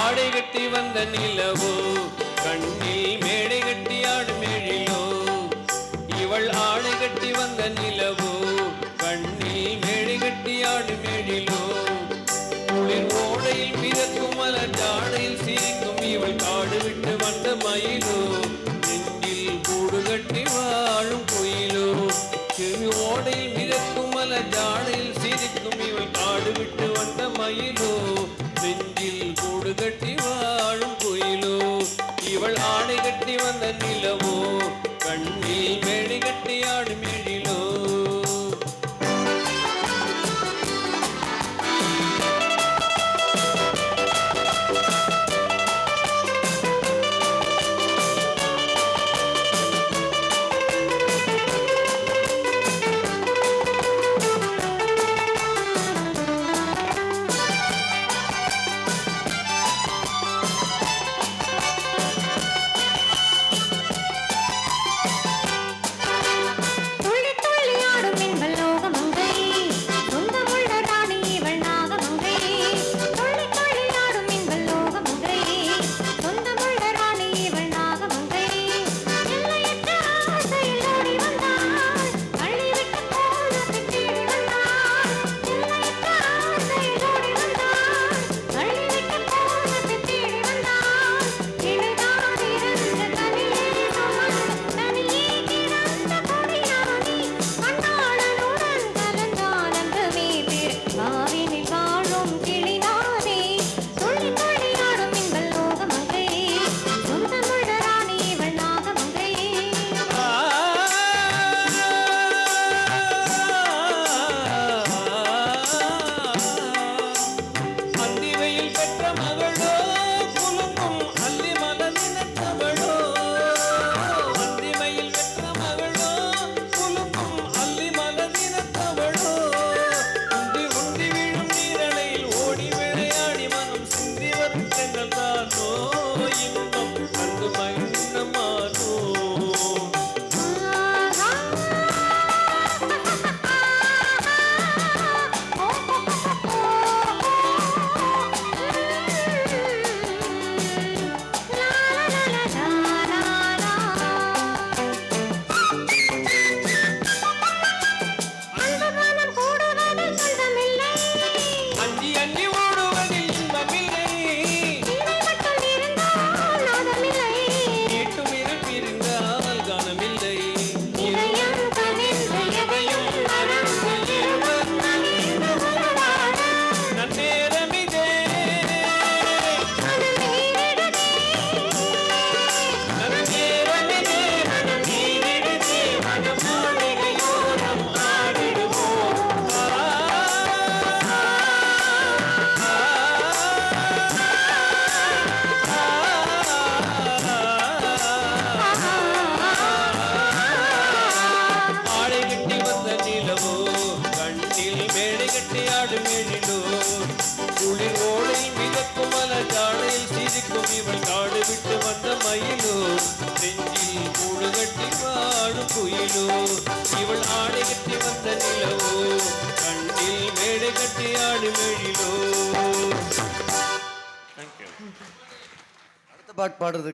ஆடை கட்டி வந்த நிலவோ கண்ணில் மேடை கட்டி ஆடும் எழிலோ. இவள் ஆடை கட்டி வந்த நிலவோ கண்ணில் மேடை கட்டி ஆடும் எழிலோ. குளிர் ஓடையில் மிதக்கும் மலர் ஜாடையில் சிரிக்கும் இவள் காடு விட்டு வந்த மயிலோ. நெஞ்சில் கூடு கட்டி வாழும் குயிலோ. சிறு ஓடையில் மிதக்கும் மலர் ஜாடையில் சிரிக்கும் இவள் காடு விட்டு வந்த மயிலோ. நெஞ்சில் கூடு கட்டி வாழும் குயிலோ. இவள் ஆடை கட்டி வந்த நிலவோ கண்ணில் மேடை கட்டி ஆடும் எழிலோ. குளிர் ஓடையில் மிதக்கும் மலர் ஜாடையில் சிரிக்கும் இவள் காடு விட்டு வந்த மயிலோ. நெஞ்சில் கூடு கட்டி வாழும் குயிலோ. இவள் ஆடை கட்டி வந்த நிலவோ கண்ணில் மேடை கட்டி ஆடும் எழிலோ. அடுத்த பாட்டு பாடுறது